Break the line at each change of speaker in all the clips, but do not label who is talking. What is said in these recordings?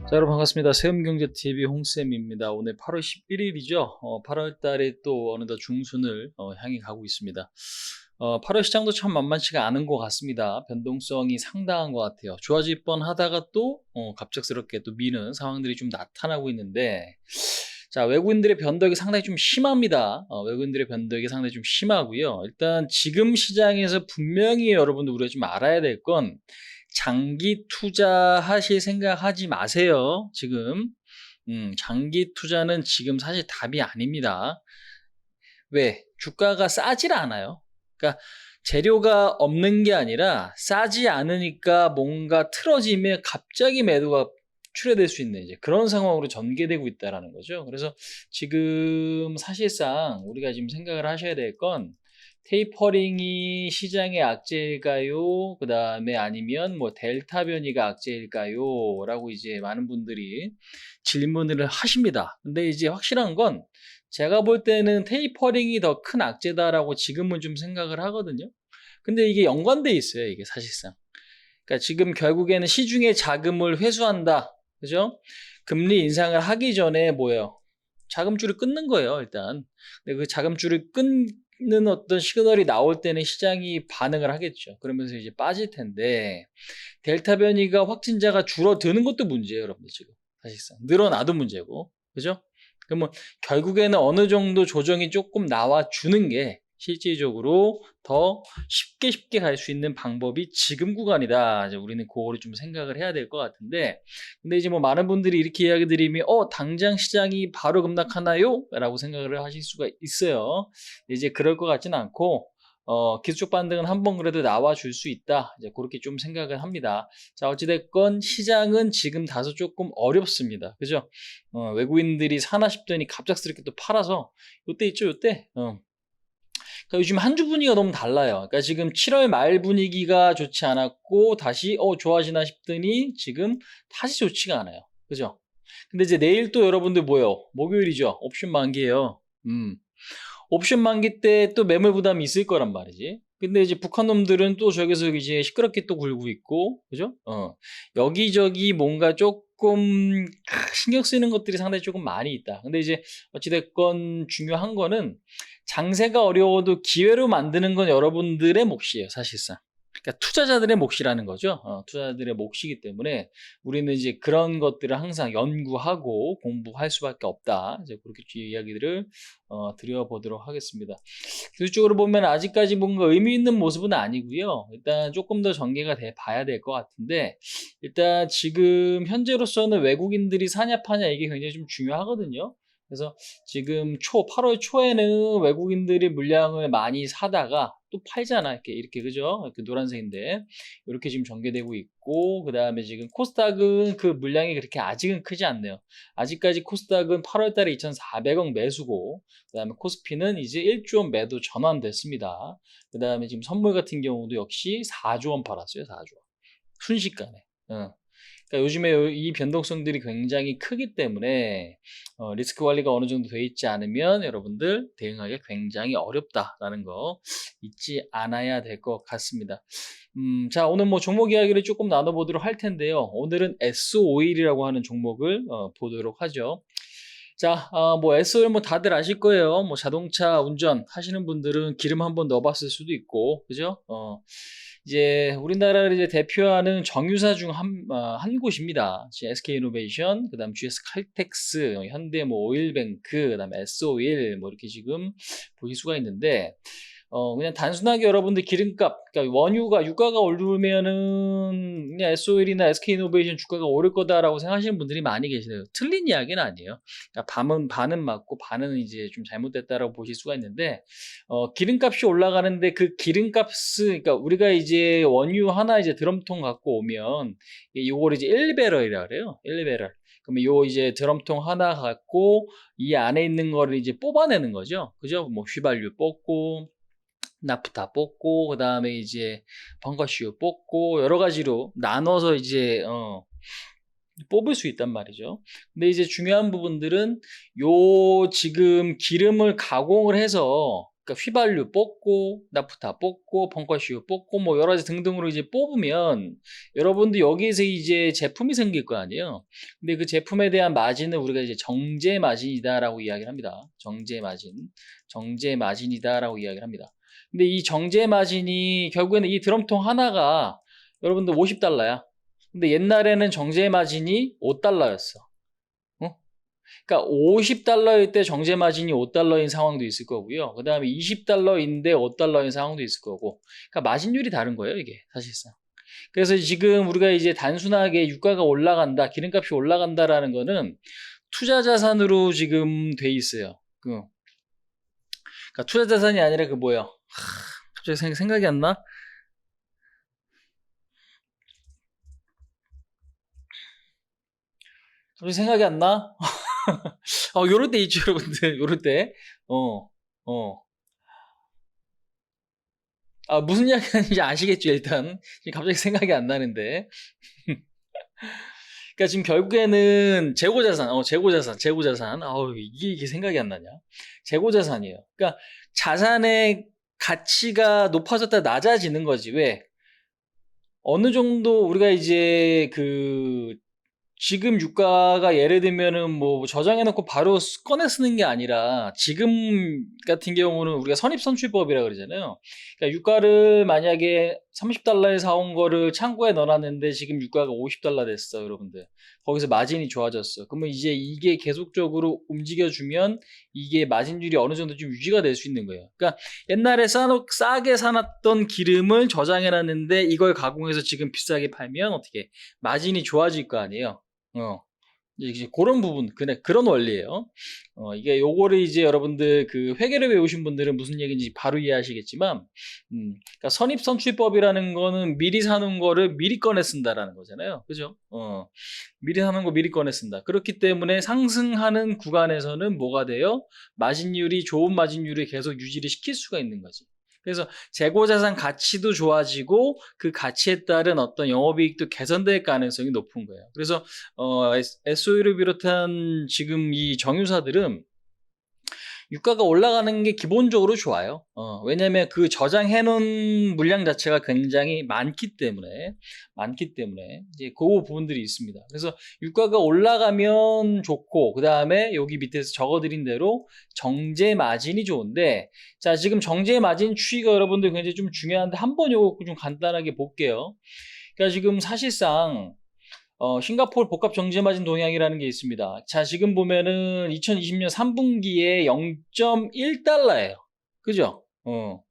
자, 여러분 반갑습니다. 세움경제TV 홍쌤입니다. 오늘 8월 11일이죠. 8월 달에 또 어느덧 중순을 향해 가고 있습니다. 8월 시장도 참 만만치가 않은 것 같습니다. 변동성이 상당한 것 같아요. 좋아질 뻔 하다가 또 갑작스럽게 또 미는 상황들이 좀 나타나고 있는데, 자, 외국인들의 변덕이 상당히 좀 심합니다. 외국인들의 변덕이 상당히 좀 심하고요. 일단 지금 시장에서 분명히 여러분들 우리가 좀 알아야 될 건, 장기 투자하실 생각하지 마세요. 지금 장기 투자는 지금 사실 답이 아닙니다. 왜? 주가가 싸질 않아요. 그러니까 재료가 없는 게 아니라 싸지 않으니까 뭔가 틀어지면 갑자기 매도가 출회될 수 있는 이제 그런 상황으로 전개되고 있다라는 거죠. 그래서 지금 사실상 우리가 지금 생각을 하셔야 될 건, 테이퍼링이 시장의 악재일까요? 그 다음에 아니면 뭐 델타 변이가 악재일까요? 라고 이제 많은 분들이 질문을 하십니다. 근데 이제 확실한 건, 제가 볼 때는 테이퍼링이 더 큰 악재다라고 지금은 좀 생각을 하거든요. 근데 이게 연관돼 있어요, 이게 사실상. 그러니까 지금 결국에는 시중의 자금을 회수한다. 그죠? 금리 인상을 하기 전에 뭐예요? 자금줄을 끊는 거예요, 일단. 근데 그 자금줄을 끊는 어떤 시그널이 나올 때는 시장이 반응을 하겠죠. 그러면서 이제 빠질 텐데, 델타 변이가 확진자가 줄어드는 것도 문제예요, 여러분들 지금. 사실상. 늘어나도 문제고. 그죠? 그러면 결국에는 어느 정도 조정이 조금 나와주는 게 실질적으로 더 쉽게 갈 수 있는 방법이 지금 구간이다. 이제 우리는 그거를 좀 생각을 해야 될 것 같은데, 근데 이제 뭐 많은 분들이 이렇게 이야기 드리면, 당장 시장이 바로 급락하나요? 라고 생각을 하실 수가 있어요. 이제 그럴 것 같지는 않고, 기술적 반등은 한번 그래도 나와줄 수 있다. 이제 그렇게 좀 생각을 합니다. 자, 어찌됐건 시장은 지금 다소 조금 어렵습니다. 그죠? 외국인들이 사나 싶더니 갑작스럽게 또 팔아서, 요때 있죠, 요때? 그러니까 요즘 한 주 분위기가 너무 달라요. 그러니까 지금 7월 말 분위기가 좋지 않았고, 다시, 좋아지나 싶더니 지금 다시 좋지가 않아요. 그죠? 근데 이제 내일 또 여러분들 뭐예요? 목요일이죠? 옵션 만기예요. 옵션 만기 때 또 매물 부담이 있을 거란 말이지. 근데 이제 북한 놈들은 또 저기서 이제 시끄럽게 또 굴고 있고, 그죠? 여기저기 뭔가 조금 신경 쓰이는 것들이 상당히 조금 많이 있다. 근데 이제 어찌됐건 중요한 거는, 장세가 어려워도 기회로 만드는 건 여러분들의 몫이에요, 사실상. 그러니까 투자자들의 몫이라는 거죠. 투자자들의 몫이기 때문에 우리는 이제 그런 것들을 항상 연구하고 공부할 수밖에 없다. 이제 그렇게 이야기들을 드려보도록 하겠습니다. 기술적으로 보면 아직까지 뭔가 의미 있는 모습은 아니고요. 일단 조금 더 전개가 돼 봐야 될 것 같은데, 일단 지금 현재로서는 외국인들이 사냐 파냐 이게 굉장히 좀 중요하거든요. 그래서 지금 8월 초에는 외국인들이 물량을 많이 사다가 또 팔잖아. 이렇게, 그죠? 이렇게 노란색인데. 이렇게 지금 전개되고 있고, 그 다음에 지금 코스닥은 그 물량이 그렇게 아직은 크지 않네요. 아직까지 코스닥은 8월 달에 2,400억 매수고, 그 다음에 코스피는 이제 1조 원 매도 전환됐습니다. 그 다음에 지금 선물 같은 경우도 역시 4조 원 팔았어요. 4조 원. 순식간에. 그러니까 요즘에 이 변동성들이 굉장히 크기 때문에 리스크 관리가 어느 정도 돼 있지 않으면 여러분들 대응하기 굉장히 어렵다라는 거 잊지 않아야 될 것 같습니다. 자, 오늘 뭐 종목 이야기를 조금 나눠보도록 할 텐데요. 오늘은 S-오일이라고 하는 종목을 보도록 하죠. 자, 뭐 S-오일 뭐 다들 아실 거예요. 뭐 자동차 운전 하시는 분들은 기름 한번 넣어봤을 수도 있고, 그죠? 이제 우리나라를 이제 대표하는 정유사 중 한 곳입니다. SK이노베이션, 그다음 GS 칼텍스, 현대 뭐 오일뱅크, 그다음에 S-오일 뭐 이렇게 지금 보실 수가 있는데, 그냥 단순하게 여러분들 기름값, 그러니까 원유가 유가가 오르면은 그냥 S-오일이나 SK이노베이션 주가가 오를 거다라고 생각하시는 분들이 많이 계시네요. 틀린 이야기는 아니에요. 그러니까 반은 맞고 반은 이제 좀 잘못됐다라고 보실 수가 있는데, 기름값이 올라가는데 그 기름값을, 그러니까 우리가 이제 원유 하나 이제 드럼통 갖고 오면 이걸 이제 1배럴이라 그래요. 1배럴. 그러면 요 이제 드럼통 하나 갖고 이 안에 있는 거를 이제 뽑아내는 거죠. 그죠? 뭐 휘발유 뽑고, 나프타 뽑고, 그 다음에 이제 벙커슈 뽑고, 여러 가지로 나눠서 이제 뽑을 수 있단 말이죠. 근데 이제 중요한 부분들은 요 지금 기름을 가공을 해서 그러니까 휘발유 뽑고, 나프타 뽑고, 벙커슈 뽑고, 뭐 여러 가지 등등으로 이제 뽑으면 여러분들 여기에서 이제 제품이 생길 거 아니에요. 근데 그 제품에 대한 마진은 우리가 이제 정제 마진이다라고 이야기를 합니다. 정제 마진, 정제 마진이다라고 이야기를 합니다. 근데 이 정제 마진이 결국에는 이 드럼통 하나가 여러분들 $50야. 근데 옛날에는 정제 마진이 $5였어. 그러니까 $50일 때 정제 마진이 $5인 상황도 있을 거고요. 그 다음에 $20인데 $5인 상황도 있을 거고. 그러니까 마진율이 다른 거예요, 이게 사실상. 그래서 지금 우리가 이제 단순하게 유가가 올라간다, 기름값이 올라간다라는 거는 투자 자산으로 지금 돼 있어요. 그러니까 투자 자산이 아니라 그 뭐예요? 갑자기 생각이 안 나? 갑자기 생각이 안 나? 요럴 때 있죠, 여러분들. 요럴 때. 어, 어. 무슨 이야기 하는지 아시겠죠, 일단. 지금 갑자기 생각이 안 나는데. 그러니까 지금 결국에는 재고자산, 재고자산. 이게 생각이 안 나냐? 재고자산이에요. 그러니까 자산의 가치가 높아졌다 낮아지는 거지. 왜? 어느 정도 우리가 이제 지금 유가가 예를 들면은 뭐 저장해놓고 바로 꺼내 쓰는 게 아니라 지금 같은 경우는 우리가 선입선출법이라 그러잖아요. 그러니까 유가를 만약에 $30에 사온 거를 창고에 넣어놨는데 지금 유가가 $50 됐어, 여러분들. 거기서 마진이 좋아졌어. 그러면 이제 이게 계속적으로 움직여주면 이게 마진율이 어느 정도 좀 유지가 될 수 있는 거예요. 그러니까 옛날에 싸게 사놨던 기름을 저장해놨는데 이걸 가공해서 지금 비싸게 팔면 어떻게 마진이 좋아질 거 아니에요. 이제 그런 부분, 그런 원리예요. 이게 요거를 이제 여러분들 회계를 배우신 분들은 무슨 얘기인지 바로 이해하시겠지만, 그러니까 선입선출법이라는 거는 미리 사는 거를 미리 꺼내 쓴다라는 거잖아요. 그죠? 미리 사는 거 미리 꺼내 쓴다. 그렇기 때문에 상승하는 구간에서는 뭐가 돼요? 마진율이, 좋은 마진율을 계속 유지를 시킬 수가 있는 거지. 그래서 재고자산 가치도 좋아지고 그 가치에 따른 어떤 영업이익도 개선될 가능성이 높은 거예요. 그래서 SOE를 비롯한 지금 이 정유사들은 유가가 올라가는 게 기본적으로 좋아요. 왜냐면 그 저장해 놓은 물량 자체가 굉장히 많기 때문에 이제 그 부분들이 있습니다. 그래서 유가가 올라가면 좋고, 그 다음에 여기 밑에서 적어드린 대로 정제 마진이 좋은데, 자, 지금 정제 마진 추이가 여러분들 굉장히 좀 중요한데 한번 요거 좀 간단하게 볼게요. 그러니까 지금 사실상 싱가포르 복합 정제 마진 동향이라는 게 있습니다. 자, 지금 보면은 2020년 3분기에 0.1달러예요. 그죠? 그러니까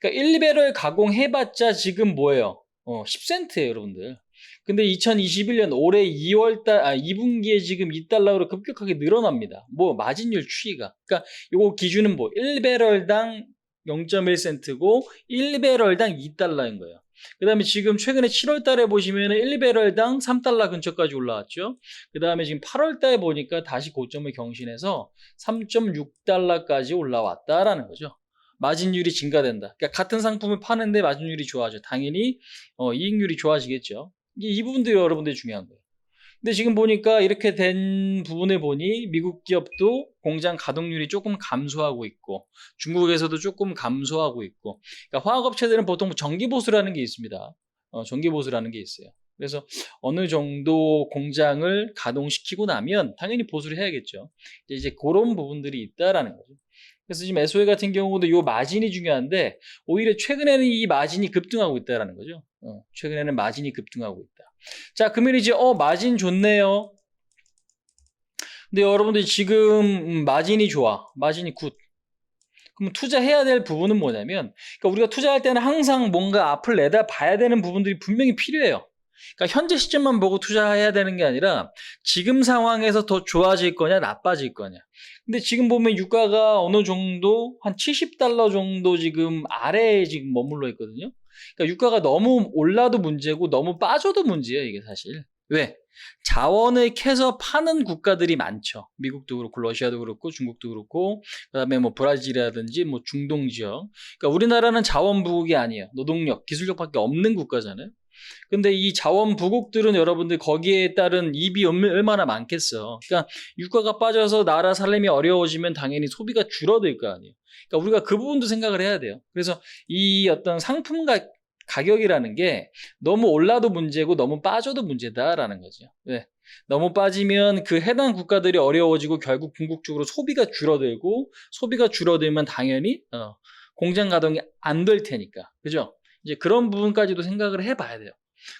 1배럴 가공해봤자 지금 뭐예요? 10센트예요, 여러분들. 근데 2021년 올해 2분기에 지금 2달러로 급격하게 늘어납니다. 뭐 마진율 추이가. 그러니까 요거 기준은 뭐 1배럴당 0.1센트고 1배럴당 2달러인 거예요. 그 다음에 지금 최근에 7월 달에 보시면은 1배럴당 3달러 근처까지 올라왔죠. 그 다음에 지금 8월 달에 보니까 다시 고점을 경신해서 3.6달러까지 올라왔다라는 거죠. 마진율이 증가된다. 그러니까 같은 상품을 파는데 마진율이 좋아져. 당연히 이익률이 좋아지겠죠. 이 부분들이 여러분들이 중요한 거예요. 근데 지금 보니까 이렇게 된 부분을 보니 미국 기업도 공장 가동률이 조금 감소하고 있고 중국에서도 조금 감소하고 있고, 그러니까 화학업체들은 보통 전기보수라는 게 있습니다. 전기보수라는 게 있어요. 그래서 어느 정도 공장을 가동시키고 나면 당연히 보수를 해야겠죠. 이제 그런 부분들이 있다라는 거죠. 그래서 지금 SOE 같은 경우도 이 마진이 중요한데 오히려 최근에는 이 마진이 급등하고 있다라는 거죠. 최근에는 마진이 급등하고 있다. 자, 그러면 이제 마진 좋네요. 근데 여러분들 지금 마진이 좋아. 마진이 굿. 그럼 투자해야 될 부분은 뭐냐면, 그러니까 우리가 투자할 때는 항상 뭔가 앞을 내다봐야 되는 부분들이 분명히 필요해요. 그러니까 현재 시점만 보고 투자해야 되는 게 아니라 지금 상황에서 더 좋아질 거냐 나빠질 거냐. 근데 지금 보면 유가가 어느 정도 한 $70 정도 지금 아래에 지금 머물러 있거든요. 그러니까 유가가 너무 올라도 문제고 너무 빠져도 문제예요, 이게 사실. 왜? 자원을 캐서 파는 국가들이 많죠. 미국도 그렇고 러시아도 그렇고 중국도 그렇고 그다음에 뭐 브라질이라든지 뭐 중동 지역. 그러니까 우리나라는 자원 부국이 아니에요. 노동력, 기술력밖에 없는 국가잖아요. 근데 이 자원 부국들은 여러분들 거기에 따른 이익이 얼마나 많겠어. 그러니까 유가가 빠져서 나라 살림이 어려워지면 당연히 소비가 줄어들 거 아니에요. 그러니까 우리가 그 부분도 생각을 해야 돼요. 그래서 이 어떤 상품 가격이라는 게 너무 올라도 문제고 너무 빠져도 문제다라는 거죠. 왜? 너무 빠지면 그 해당 국가들이 어려워지고 결국 궁극적으로 소비가 줄어들고, 소비가 줄어들면 당연히 공장 가동이 안 될 테니까. 그죠? 이제 그런 부분까지도 생각을 해봐야 돼요.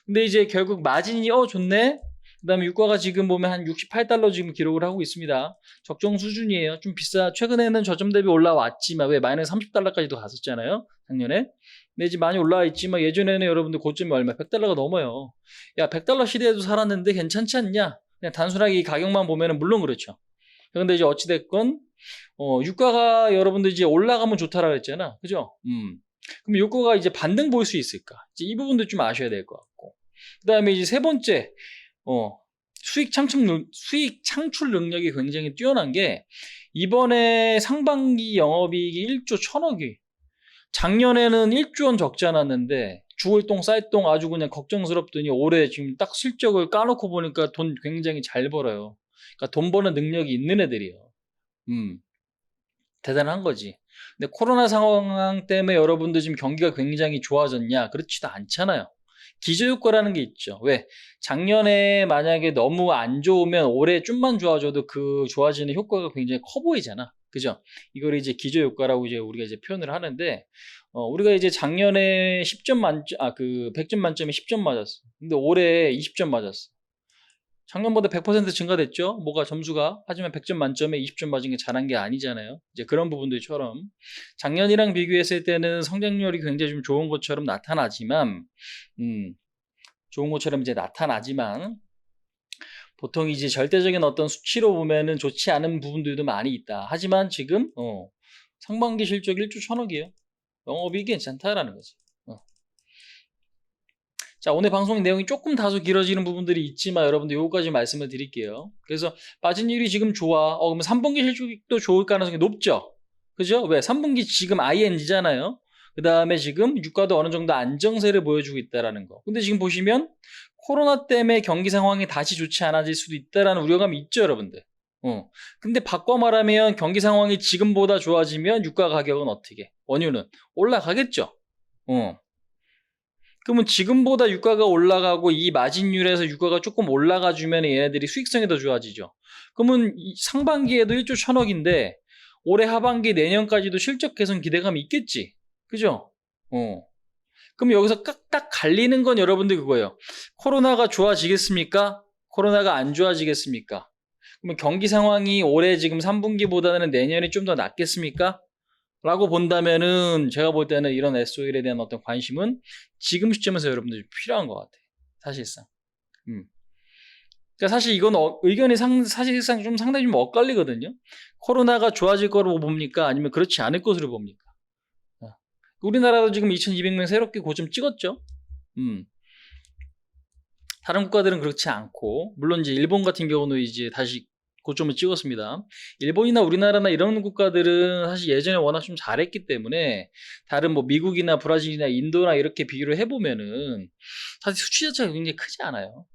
근데 이제 결국 마진이 좋네. 그다음에 유가가 지금 보면 한 68달러 지금 기록을 하고 있습니다. 적정 수준이에요. 좀 비싸. 최근에는 저점 대비 올라왔지만 왜 마이너스 30달러까지도 갔었잖아요. 작년에. 근데 이제 많이 올라와 있지만 예전에는 여러분들 고점이 얼마? 100달러가 넘어요. 야, 100달러 시대에도 살았는데 괜찮지 않냐? 그냥 단순하게 이 가격만 보면은 물론 그렇죠. 그런데 이제 어찌됐건 유가가 여러분들 이제 올라가면 좋다라고 했잖아. 그죠? 그럼 유가가 이제 반등 보일 수 있을까? 이제 이 부분도 좀 아셔야 될 것 같고. 그다음에 이제 세 번째, 수익 창출 능력이 굉장히 뛰어난 게 이번에 상반기 영업이익이 1조 1,000억이, 작년에는 1조 원 적자 났는데 죽을 똥 쌀 똥 아주 그냥 걱정스럽더니 올해 지금 딱 실적을 까놓고 보니까 돈 굉장히 잘 벌어요. 그러니까 돈 버는 능력이 있는 애들이에요. 대단한 거지. 근데 코로나 상황 때문에 여러분들 지금 경기가 굉장히 좋아졌냐? 그렇지도 않잖아요. 기저효과라는 게 있죠. 왜? 작년에 만약에 너무 안 좋으면 올해 좀만 좋아져도 그 좋아지는 효과가 굉장히 커 보이잖아. 그죠? 이걸 이제 기저효과라고 이제 우리가 이제 표현을 하는데, 우리가 이제 작년에 10점 만점, 100점 만점에 10점 맞았어. 근데 올해 20점 맞았어. 작년보다 100% 증가됐죠? 뭐가 점수가. 하지만 100점 만점에 20점 맞은 게 잘한 게 아니잖아요. 이제 그런 부분들처럼 작년이랑 비교했을 때는 성장률이 굉장히 좀 좋은 것처럼 나타나지만, 보통 이제 절대적인 어떤 수치로 보면은 좋지 않은 부분들도 많이 있다. 하지만 지금 상반기 실적 1조 1,000억이에요. 영업이익이 괜찮다라는 거지. 자, 오늘 방송 내용이 조금 다소 길어지는 부분들이 있지만 여러분들 요거까지 말씀을 드릴게요. 그래서 빠진율이 지금 좋아. 그러면 3분기 실적도 좋을 가능성이 높죠. 그죠? 왜? 3분기 지금 ING잖아요. 그 다음에 지금 유가도 어느 정도 안정세를 보여주고 있다라는 거. 근데 지금 보시면 코로나 때문에 경기 상황이 다시 좋지 않아질 수도 있다라는 우려감이 있죠, 여러분들. 근데 바꿔 말하면 경기 상황이 지금보다 좋아지면 유가 가격은 어떻게? 원유는 올라가겠죠. 그러면 지금보다 유가가 올라가고 이 마진율에서 유가가 조금 올라가 주면 얘네들이 수익성이 더 좋아지죠. 그러면 상반기에도 1조 1,000억인데 올해 하반기 내년까지도 실적 개선 기대감이 있겠지. 그죠? 그럼 여기서 딱 갈리는 건 여러분들 그거예요. 코로나가 좋아지겠습니까? 코로나가 안 좋아지겠습니까? 그러면 경기 상황이 올해 지금 3분기보다는 내년에 좀 더 낫겠습니까? 라고 본다면은 제가 볼 때는 이런 S-오일에 대한 어떤 관심은 지금 시점에서 여러분들이 필요한 것 같아요. 사실상. 그러니까 사실 이건 의견이 사실상 좀 상당히 좀 엇갈리거든요. 코로나가 좋아질 거로 봅니까? 아니면 그렇지 않을 것으로 봅니까? 우리나라도 지금 2,200명 새롭게 고점 찍었죠. 다른 국가들은 그렇지 않고, 물론 이제 일본 같은 경우는 이제 다시 고점을 찍었습니다. 일본이나 우리나라나 이런 국가들은 사실 예전에 워낙 좀 잘했기 때문에 다른 뭐 미국이나 브라질이나 인도나 이렇게 비교를 해보면은 사실 수치 자체가 굉장히 크지 않아요.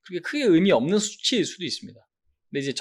그렇게 크게 의미 없는 수치일 수도 있습니다. 근데 이제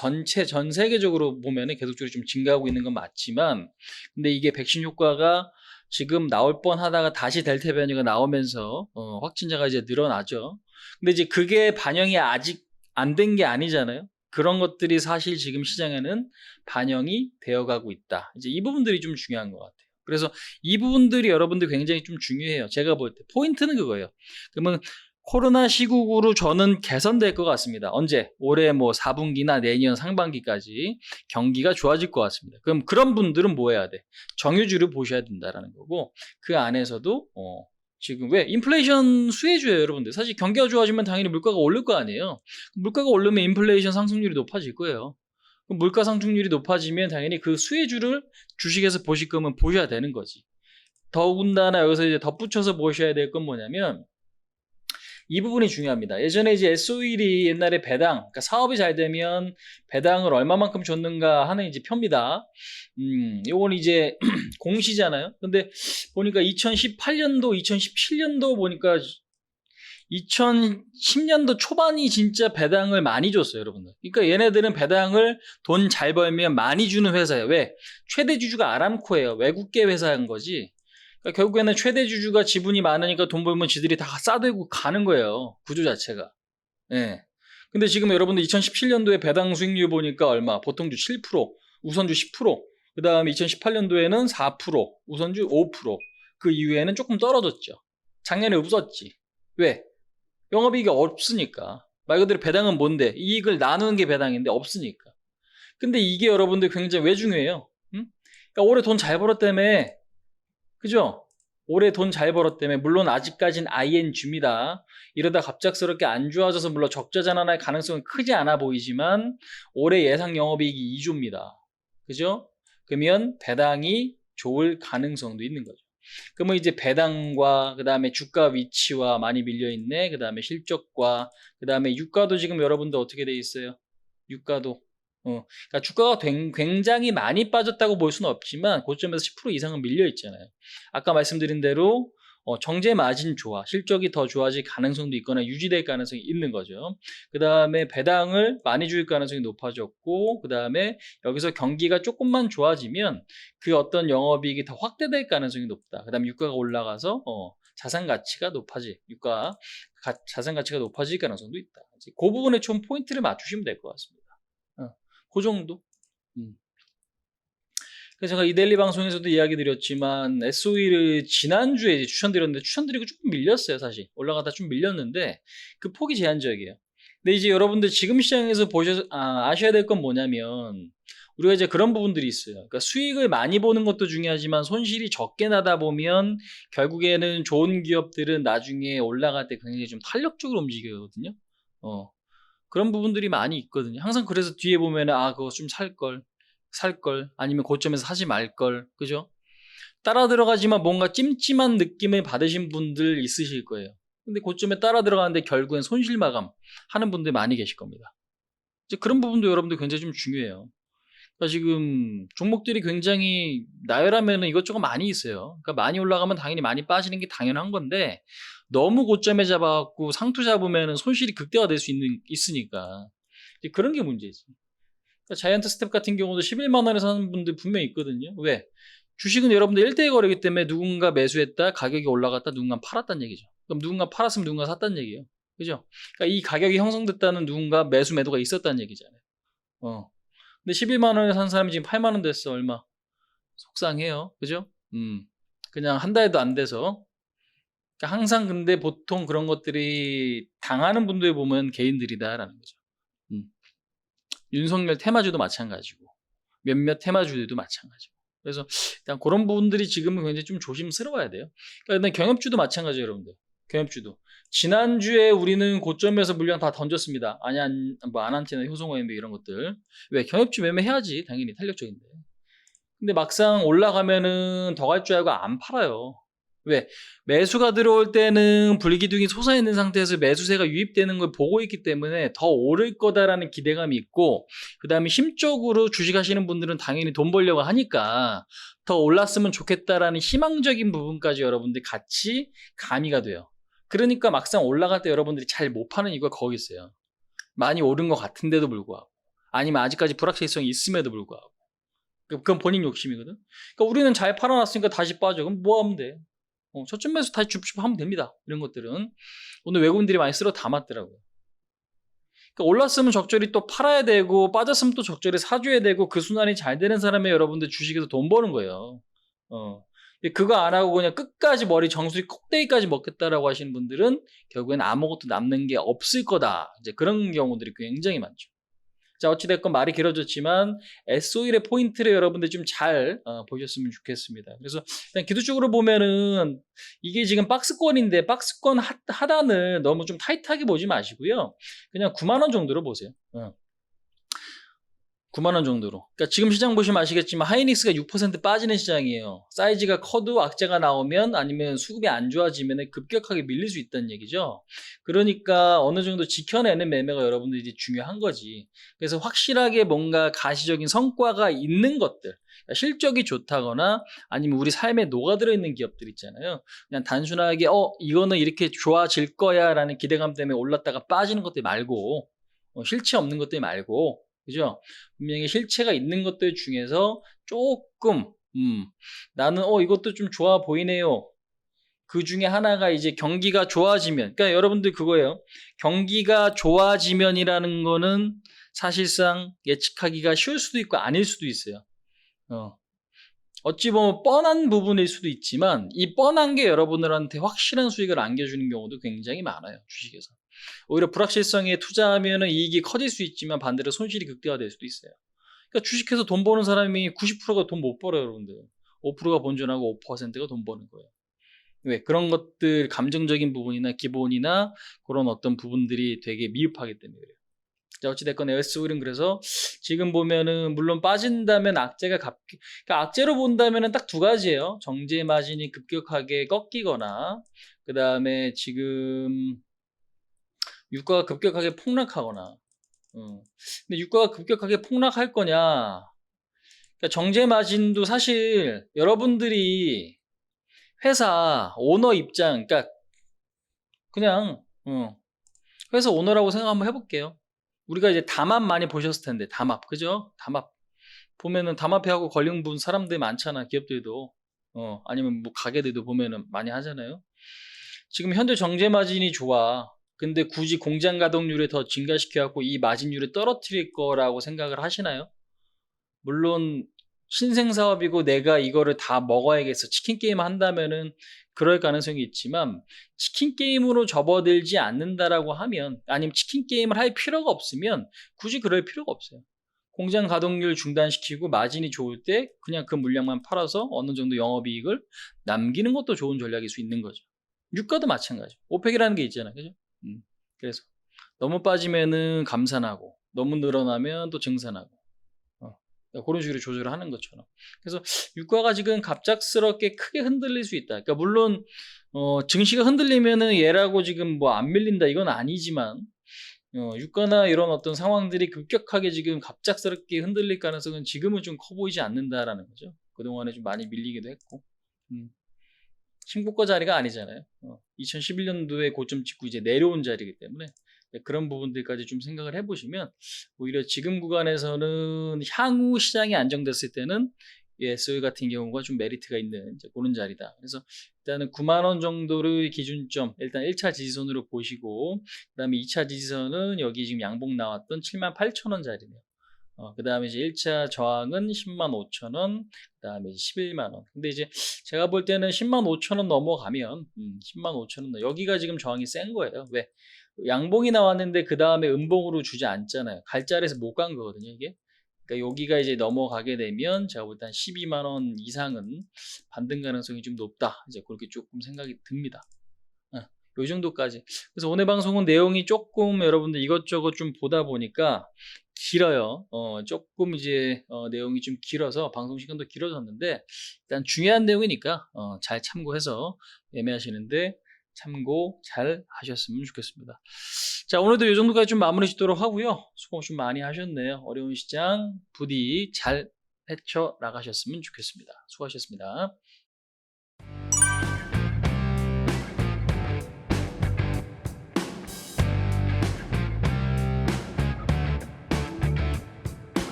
전 세계적으로 보면은 계속적으로 좀 증가하고 있는 건 맞지만, 근데 이게 백신 효과가 지금 나올 뻔 하다가 다시 델타 변이가 나오면서 확진자가 이제 늘어나죠. 근데 이제 그게 반영이 아직 안 된 게 아니잖아요. 그런 것들이 사실 지금 시장에는 반영이 되어가고 있다. 이제 이 부분들이 좀 중요한 것 같아요. 그래서 이 부분들이 여러분들 굉장히 좀 중요해요. 제가 볼 때 포인트는 그거예요. 그러면 코로나 시국으로 저는 개선될 것 같습니다. 언제? 올해 뭐 4분기나 내년 상반기까지 경기가 좋아질 것 같습니다. 그럼 그런 분들은 뭐 해야 돼? 정유주를 보셔야 된다라는 거고, 그 안에서도 지금 왜 인플레이션 수혜주예요, 여러분들. 사실 경기가 좋아지면 당연히 물가가 오를 거 아니에요. 물가가 오르면 인플레이션 상승률이 높아질 거예요. 그럼 물가 상승률이 높아지면 당연히 그 수혜주를 주식에서 보실 거면 보셔야 되는 거지. 더군다나 여기서 이제 덧붙여서 보셔야 될 건 뭐냐면 이 부분이 중요합니다. 예전에 이제 S-오일이 옛날에 배당, 그러니까 사업이 잘 되면 배당을 얼마만큼 줬는가 하는 이제 표입니다. 요건 이제 공시잖아요. 근데 보니까 2018년도, 2017년도 보니까 2010년도 초반이 진짜 배당을 많이 줬어요, 여러분들. 그러니까 얘네들은 배당을 돈 잘 벌면 많이 주는 회사예요. 왜? 최대 주주가 아람코예요. 외국계 회사인 거지. 그러니까 결국에는 최대 주주가 지분이 많으니까 돈 벌면 지들이 다 싸들고 가는 거예요. 구조 자체가. 예. 근데 지금 여러분들 2017년도에 배당 수익률 보니까 얼마? 보통주 7%, 우선주 10%, 그 다음에 2018년도에는 4%, 우선주 5%, 그 이후에는 조금 떨어졌죠. 작년에 없었지. 왜? 영업이익이 없으니까. 말 그대로 배당은 뭔데? 이익을 나누는 게 배당인데 없으니까. 근데 이게 여러분들 굉장히 왜 중요해요? 응? 그러니까 올해 돈 잘 벌었다며. 그죠? 올해 돈 잘 벌었다며. 물론 아직까진 ING입니다. 이러다 갑작스럽게 안 좋아져서 물론 적자 전환할 가능성은 크지 않아 보이지만 올해 예상 영업이익이 2조입니다. 그죠? 그러면 배당이 좋을 가능성도 있는 거죠. 그러면 이제 배당과 그 다음에 주가 위치와 많이 밀려있네. 그 다음에 실적과 그 다음에 유가도 지금 여러분들 어떻게 돼 있어요? 유가도 그러니까 주가가 굉장히 많이 빠졌다고 볼 수는 없지만 고점에서 10% 이상은 밀려 있잖아요. 아까 말씀드린 대로 정제 마진 좋아, 실적이 더 좋아질 가능성도 있거나 유지될 가능성이 있는 거죠. 그 다음에 배당을 많이 줄 가능성이 높아졌고, 그 다음에 여기서 경기가 조금만 좋아지면 그 어떤 영업이익이 더 확대될 가능성이 높다. 그 다음에 유가가 올라가서 자산 가치가 자산 가치가 높아질 가능성도 있다. 그 부분에 좀 포인트를 맞추시면 될 것 같습니다. 그 정도. 그래서 제가 이데일리 방송에서도 이야기 드렸지만 SOE를 지난주에 추천드렸는데 추천드리고 조금 밀렸어요. 사실 올라가다 좀 밀렸는데 그 폭이 제한적이에요. 근데 이제 여러분들 지금 시장에서 아셔야 될 건 뭐냐면 우리가 이제 그런 부분들이 있어요. 그러니까 수익을 많이 보는 것도 중요하지만 손실이 적게 나다 보면 결국에는 좋은 기업들은 나중에 올라갈 때 굉장히 좀 탄력적으로 움직이거든요. 그런 부분들이 많이 있거든요. 항상 그래서 뒤에 보면 그거 좀 살 걸 아니면 고점에서 사지 말 걸, 그죠? 따라 들어가지만 뭔가 찜찜한 느낌을 받으신 분들 있으실 거예요. 근데 고점에 따라 들어가는데 결국엔 손실 마감 하는 분들 많이 계실 겁니다. 이제 그런 부분도 여러분들 굉장히 좀 중요해요. 그러니까 지금 종목들이 굉장히 나열하면 이것저것 많이 있어요. 그러니까 많이 올라가면 당연히 많이 빠지는 게 당연한 건데 너무 고점에 잡아갖고 상투 잡으면 손실이 극대화될 수 있으니까 이제 그런 게 문제지. 그러니까 자이언트 스텝 같은 경우도 11만 원에 사는 분들 분명히 있거든요. 왜? 주식은 여러분들 1대1 거래이기 때문에 누군가 매수했다, 가격이 올라갔다, 누군가 팔았다는 얘기죠. 그럼 누군가 팔았으면 누군가 샀다는 얘기예요. 그죠? 그러니까 이 가격이 형성됐다는 누군가 매도가 있었다는 얘기잖아요. 근데 11만 원에 산 사람이 지금 8만 원 됐어. 얼마? 속상해요. 그죠? 그냥 한 달도 안 돼서. 그러니까 항상 근데 보통 그런 것들이 당하는 분들 보면 개인들이다라는 거죠. 윤석열 테마주도 마찬가지고 몇몇 테마주들도 마찬가지고. 그래서 일단 그런 부분들이 지금은 굉장히 좀 조심스러워야 돼요. 그러니까 일단 경협주도 마찬가지예요, 여러분들. 경협주도 지난주에 우리는 고점에서 물량 다 던졌습니다. 아난티나 효성OMB 이런 것들. 왜? 경협주 매매해야지 당연히 탄력적인데. 근데 막상 올라가면은 더 갈 줄 알고 안 팔아요. 왜? 매수가 들어올 때는 불기둥이 솟아있는 상태에서 매수세가 유입되는 걸 보고 있기 때문에 더 오를 거다라는 기대감이 있고, 그 다음에 힘적으로 주식하시는 분들은 당연히 돈 벌려고 하니까 더 올랐으면 좋겠다라는 희망적인 부분까지 여러분들이 같이 가미가 돼요. 그러니까 막상 올라갈 때 여러분들이 잘 못 파는 이유가 거기 있어요. 많이 오른 것 같은데도 불구하고, 아니면 아직까지 불확실성이 있음에도 불구하고. 그건 본인 욕심이거든. 그러니까 우리는 잘 팔아놨으니까 다시 빠져. 그럼 뭐 하면 돼? 저점에서 다시 줍줍 하면 됩니다. 이런 것들은 오늘 외국인들이 많이 쓸어 담았더라고요. 그러니까 올랐으면 적절히 또 팔아야 되고 빠졌으면 또 적절히 사줘야 되고 그 순환이 잘 되는 사람이 여러분들 주식에서 돈 버는 거예요. 그거 안 하고 그냥 끝까지 머리 정수리 꼭대기까지 먹겠다라고 하시는 분들은 결국엔 아무것도 남는 게 없을 거다. 이제 그런 경우들이 굉장히 많죠. 자, 어찌됐건 말이 길어졌지만 SO일의 포인트를 여러분들 좀 잘 보셨으면 좋겠습니다. 그래서 일단 기술적으로 보면은 이게 지금 박스권인데 박스권 하단을 너무 좀 타이트하게 보지 마시고요. 그냥 9만 원 정도로 보세요. 9만 원 정도로. 그러니까 지금 시장 보시면 아시겠지만 하이닉스가 6% 빠지는 시장이에요. 사이즈가 커도 악재가 나오면 아니면 수급이 안 좋아지면 급격하게 밀릴 수 있다는 얘기죠. 그러니까 어느 정도 지켜내는 매매가 여러분들이 중요한 거지. 그래서 확실하게 뭔가 가시적인 성과가 있는 것들, 실적이 좋다거나 아니면 우리 삶에 녹아들어 있는 기업들 있잖아요. 그냥 단순하게 이거는 이렇게 좋아질 거야라는 기대감 때문에 올랐다가 빠지는 것들 말고 실체 없는 것들 말고 그죠? 분명히 실체가 있는 것들 중에서 조금 나는 이것도 좀 좋아 보이네요. 그 중에 하나가 이제 경기가 좋아지면, 그러니까 여러분들 그거예요. 경기가 좋아지면이라는 거는 사실상 예측하기가 쉬울 수도 있고 아닐 수도 있어요. 어찌 보면 뻔한 부분일 수도 있지만 이 뻔한 게 여러분들한테 확실한 수익을 안겨주는 경우도 굉장히 많아요. 주식에서. 오히려 불확실성에 투자하면 이익이 커질 수 있지만 반대로 손실이 극대화될 수도 있어요. 그러니까 주식해서 돈 버는 사람이 90%가 돈 못 벌어요, 여러분들. 5%가 본전하고 5%가 돈 버는 거예요. 왜? 그런 것들, 감정적인 부분이나 기본이나 그런 어떤 부분들이 되게 미흡하기 때문에 그래요. 자, 어찌됐건 에어스윌은 그래서 지금 보면은 물론 빠진다면 그러니까 악재로 본다면은 딱 두 가지예요. 정제 마진이 급격하게 꺾이거나 그 다음에 지금 유가가 급격하게 폭락하거나. 근데 유가가 급격하게 폭락할 거냐? 그러니까 정제 마진도 사실 여러분들이 회사 오너 입장, 그러니까 그냥 회사 오너라고 생각 한번 해볼게요. 우리가 이제 담합 많이 보셨을 텐데 담합, 그죠? 담합 보면은 담합회하고 걸린 분 사람들 많잖아. 기업들도 아니면 뭐 가게들도 보면은 많이 하잖아요. 지금 현재 정제 마진이 좋아. 근데 굳이 공장 가동률을 더 증가시켜갖고 이 마진율을 떨어뜨릴 거라고 생각을 하시나요? 물론 신생 사업이고 내가 이거를 다 먹어야겠어. 치킨 게임 한다면은 그럴 가능성이 있지만 치킨 게임으로 접어들지 않는다라고 하면 아니면 치킨 게임을 할 필요가 없으면 굳이 그럴 필요가 없어요. 공장 가동률 중단시키고 마진이 좋을 때 그냥 그 물량만 팔아서 어느 정도 영업이익을 남기는 것도 좋은 전략일 수 있는 거죠. 유가도 마찬가지. 오펙이라는 게 있잖아요. 그죠? 그래서 너무 빠지면은 감산하고 너무 늘어나면 또 증산하고 그런 식으로 조절을 하는 것처럼. 그래서 유가가 지금 갑작스럽게 크게 흔들릴 수 있다. 그러니까 물론 증시가 흔들리면은 얘라고 지금 뭐 안 밀린다 이건 아니지만 유가나 이런 어떤 상황들이 급격하게 지금 갑작스럽게 흔들릴 가능성은 지금은 좀 커 보이지 않는다라는 거죠. 그동안에 좀 많이 밀리기도 했고. 신고가 자리가 아니잖아요. 2011년도에 고점 찍고 이제 내려온 자리이기 때문에 그런 부분들까지 좀 생각을 해보시면 오히려 지금 구간에서는 향후 시장이 안정됐을 때는 SOE 같은 경우가 좀 메리트가 있는 그런 자리다. 그래서 일단은 9만 원 정도를 기준점 일단 1차 지지선으로 보시고 그 다음에 2차 지지선은 여기 지금 양봉 나왔던 7만 8천 원 자리네요. 그 다음에 이제 1차 저항은 10만 5천 원, 그 다음에 11만 원. 근데 이제 제가 볼 때는 10만 5천 원 넘어가면, 10만 5천 원, 여기가 지금 저항이 센 거예요. 왜? 양봉이 나왔는데 그 다음에 음봉으로 주지 않잖아요. 갈 자리에서 못 간 거거든요, 이게. 그러니까 여기가 이제 넘어가게 되면 제가 볼 때 한 12만 원 이상은 반등 가능성이 좀 높다. 이제 그렇게 조금 생각이 듭니다. 요 정도까지. 그래서 오늘 방송은 내용이 조금 여러분들 이것저것 좀 보다 보니까 길어요. 조금 이제 내용이 좀 길어서 방송 시간도 길어졌는데 일단 중요한 내용이니까 잘 참고해서 매매하시는데 참고 잘 하셨으면 좋겠습니다. 자, 오늘도 이 정도까지 좀 마무리 짓도록 하고요. 수고 좀 많이 하셨네요. 어려운 시장 부디 잘 헤쳐 나가셨으면 좋겠습니다. 수고하셨습니다.